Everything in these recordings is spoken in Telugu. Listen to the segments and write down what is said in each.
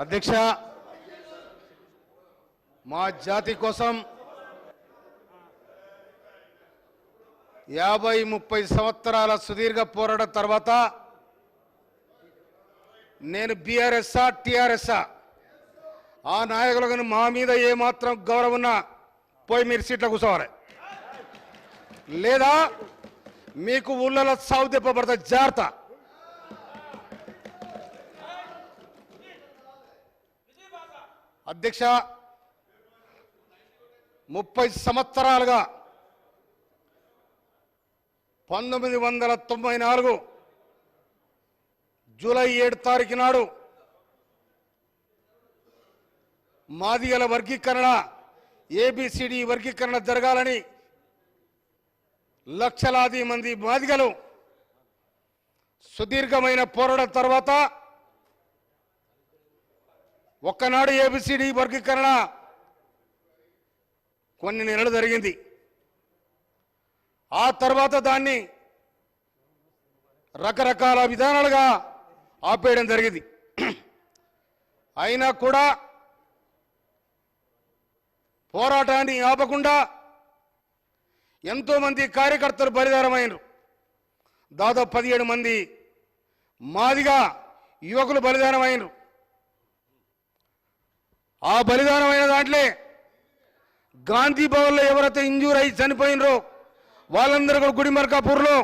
అధ్యక్ష, మా జాతి కోసం 50-30 సంవత్సరాల సుదీర్ఘ పోరాటం తర్వాత నేను బీఆర్ఎస్ఆ టీఆర్ఎస్ఆ ఆ నాయకులకు మా మీద ఏమాత్రం గౌరవం ఉన్నా పోయి మీరు సీట్లో కూర్చోవాలి, లేదా మీకు ఊళ్ళలో సాగు తెప్పబడతా జాగ్రత్త. అధ్యక్ష, 30 సంవత్సరాలుగా 1994 జూలై 7 తారీఖు నాడు మాదిగల వర్గీకరణ ఏబిసిడి వర్గీకరణ జరగాలని లక్షలాది మంది మాదిగలు సుదీర్ఘమైన పోరాటం తర్వాత ఒక్కనాడు ఏబిసిడి వర్గీకరణ కొన్ని నెలలు జరిగింది. ఆ తర్వాత దాన్ని రకరకాల విధానాలుగా ఆపేయడం జరిగింది. అయినా కూడా పోరాటాన్ని ఆపకుండా ఎంతోమంది కార్యకర్తలు బలిదానమైనరు. దాదాపు 17 మంది మాదిగా యువకులు బలిదానమైనరు. ఆ బలిదానమైన దాంట్లో గాంధీ భవన్లో ఎవరైతే ఇంజూర్ అయి చనిపోయినరో వాళ్ళందరూ కూడా గుడిమర్కాపూర్లో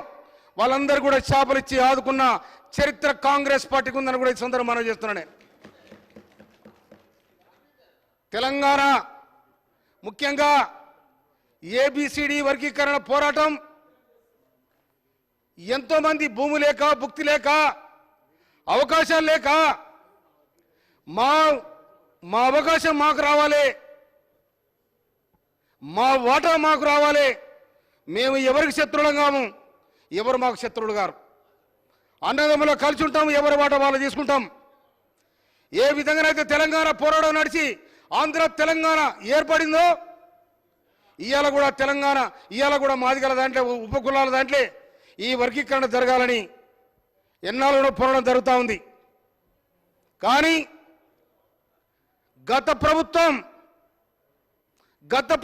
వాళ్ళందరూ కూడా చేపలు ఇచ్చి ఆదుకున్న చరిత్ర కాంగ్రెస్ పార్టీకి ఉందని కూడా ఈ సందర్భంగా మనవి చేస్తున్నాను. తెలంగాణ ముఖ్యంగా ఏబిసిడి వర్గీకరణ పోరాటం ఎంతోమంది భూమి లేక భుక్తి లేక అవకాశాలు లేక మా అవకాశం మాకు రావాలి, మా వాటా మాకు రావాలి, మేము ఎవరికి శత్రువులం కాము, ఎవరు మాకు శత్రువులు గారు, అన్నదమ్ములో కలిసి ఉంటాం, ఎవరి వాటా వాళ్ళు తీసుకుంటాం. ఏ విధంగానైతే తెలంగాణ పోరాటం నడిచి ఆంధ్ర తెలంగాణ ఏర్పడిందో ఇవాళ కూడా తెలంగాణ ఇవాళ కూడా మాదిగల దాంట్లో ఉపకులాల దాంట్లో ఈ వర్గీకరణ జరగాలని ఎన్నాళ్ళలో పోరాటం జరుగుతూ ఉంది. కానీ గత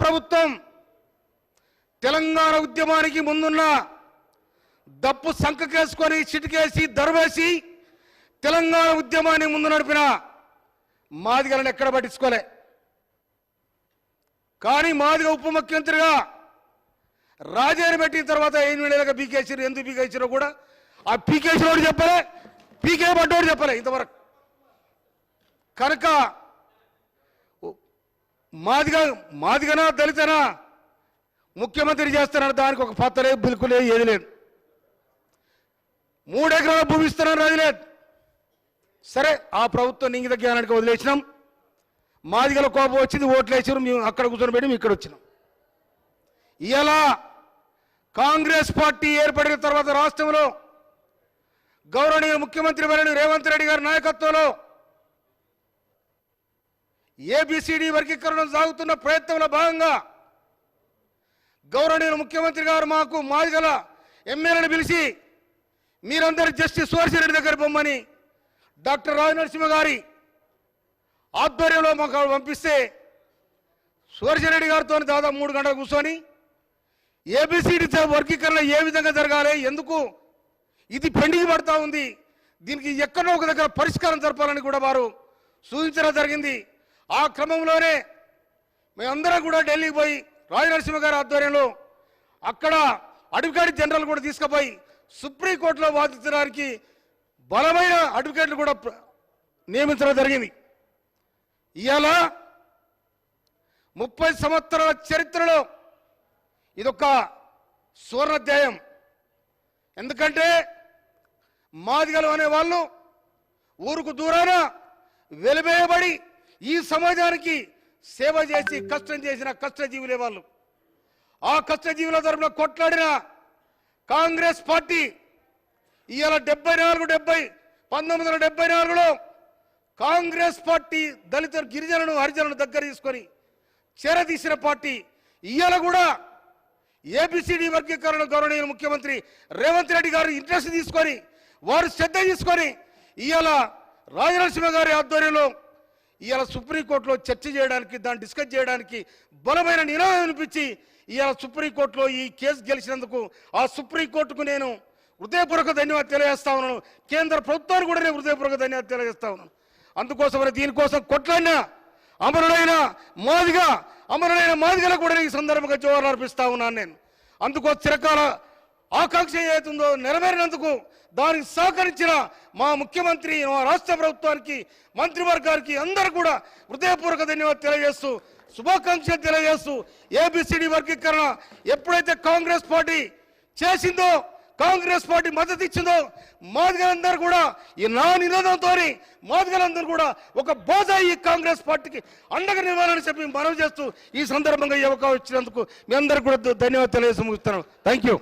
ప్రభుత్వం తెలంగాణ ఉద్యమానికి ముందున్న దప్పు సంకకేసుకొని చిటికేసి దర్వేసి తెలంగాణ ఉద్యమాన్ని ముందు నడిపిన మాదిగలను ఎక్కడ పట్టించుకోలే. కానీ మాదిగ ఉప ముఖ్యమంత్రిగా రాజాని పెట్టిన తర్వాత 8 నెలలుగా పీకేసారు. ఎందుకు పీకేసారో కూడా ఆ పీకేసినోడు చెప్పలే, పీకే పడ్డోడు చెప్పలే ఇంతవరకు. కనుక మాదిగనా దళితనా ముఖ్యమంత్రి చేస్తున్నారు, దానికి ఒక పత్రలే బిల్కులే ఏది లేదు. 3 ఎకరాల భూమి ఇస్తున్నారు, అది లేదు. సరే, ఆ ప్రభుత్వం ఇంగిత జ్ఞానానికి వదిలేసినాం. మాదిగల కోపం వచ్చింది, ఓట్లు వేసారు, మేము అక్కడ కూర్చొని పెట్టి మేము ఇక్కడ వచ్చినాం. ఇలా కాంగ్రెస్ పార్టీ ఏర్పడిన తర్వాత రాష్ట్రంలో గౌరవనీయ ముఖ్యమంత్రి వర్యులు రేవంత్ రెడ్డి గారి నాయకత్వంలో ఏబిసిడి వర్గీకరణ సాగుతున్న ప్రయత్నంలో భాగంగా గౌరవనీయ ముఖ్యమంత్రి గారు మాకు మాదిగల ఎమ్మెల్యేలను పిలిచి మీరందరూ జస్టిస్ సువర్సిరెడ్డి దగ్గర పొమ్మని డాక్టర్ రాజనరసింహ గారి ఆధ్వర్యంలో మాకు పంపిస్తే సువర్సిరెడ్డి గారితో దాదాపు 3 గంటలు కూర్చొని ఏబిసిడి వర్గీకరణ ఏ విధంగా జరగాలి, ఎందుకు ఇది పెండింగ్ పడతా ఉంది, దీనికి ఎక్కడో ఒక దగ్గర పరిష్కారం జరపాలని కూడా వారు సూచించడం జరిగింది. ఆ క్రమంలోనే మేమందరం కూడా ఢిల్లీకి పోయి రాజనరసింహ గారి ఆధ్వర్యంలో అక్కడ అడ్వకేట్ జనరల్ కూడా తీసుకుపోయి సుప్రీంకోర్టులో వాదించడానికి బలమైన అడ్వకేట్లు కూడా నియమించడం జరిగింది. ఇవాళ 30 సంవత్సరాల చరిత్రలో ఇదొక సువర్ణాధ్యాయం. ఎందుకంటే మాదిగలు అనేవాళ్ళు ఊరుకు దూరాన వెలివేయబడి ఈ సమాజానికి సేవ చేసి కష్టం చేసిన కష్టజీవులే వాళ్ళు. ఆ కష్టజీవుల తరపున కొట్లాడిన కాంగ్రెస్ పార్టీ ఇవాళ 1974లో కాంగ్రెస్ పార్టీ దళిత గిరిజనులను హరిజనులను దగ్గర తీసుకొని చేరదీసిన పార్టీ ఇవాళ కూడా ఏబిసిడి వర్గీకరణ గౌరవనీయ ముఖ్యమంత్రి రేవంత్ రెడ్డి గారు ఇంట్రెస్ట్ తీసుకొని వారు శ్రద్ధ తీసుకొని ఇవాళ రాజనరసింహ గారి ఆధ్వర్యంలో ఇవాళ సుప్రీంకోర్టులో చర్చ చేయడానికి, దాన్ని డిస్కస్ చేయడానికి బలమైన నినాదం వినిపించి ఇవాళ సుప్రీంకోర్టులో ఈ కేసు గెలిచినందుకు ఆ సుప్రీంకోర్టుకు నేను హృదయపూర్వక ధన్యవాదాలు తెలియజేస్తా ఉన్నాను. కేంద్ర ప్రభుత్వానికి కూడా నేను హృదయపూర్వక ధన్యవాదాలు తెలియజేస్తా ఉన్నాను. అందుకోసమని దీనికోసం కొట్లాడిన అమరులైన మాదిగలకు కూడా ఈ సందర్భంగా జోహార్లు అర్పిస్తా ఉన్నాను నేను. అందుకోసం చిరకాల ఆకాంక్ష ఏదైతుందో నెరవేరినందుకు దానికి సహకరించిన మా ముఖ్యమంత్రి, మా రాష్ట్ర ప్రభుత్వానికి, మంత్రివర్గానికి అందరూ కూడా హృదయపూర్వక ధన్యవాదాలు తెలియజేస్తూ, శుభాకాంక్షలు తెలియజేస్తూ, ఏబిసిడి వర్గీకరణ ఎప్పుడైతే కాంగ్రెస్ పార్టీ చేసిందో, కాంగ్రెస్ పార్టీ మద్దతు ఇచ్చిందో, మాదిగలందరూ కూడా ఈ నా నినాదంతో మాదిగలందరూ కూడా ఒక బోధ ఈ కాంగ్రెస్ పార్టీకి అండగా నిలవాలని చెప్పి మనవి చేస్తూ ఈ సందర్భంగా ఈ అవకాశం ఇచ్చినందుకు మీ అందరికీ కూడా ధన్యవాదాలు తెలియజేసి ముగిస్తున్నాను. Thank you.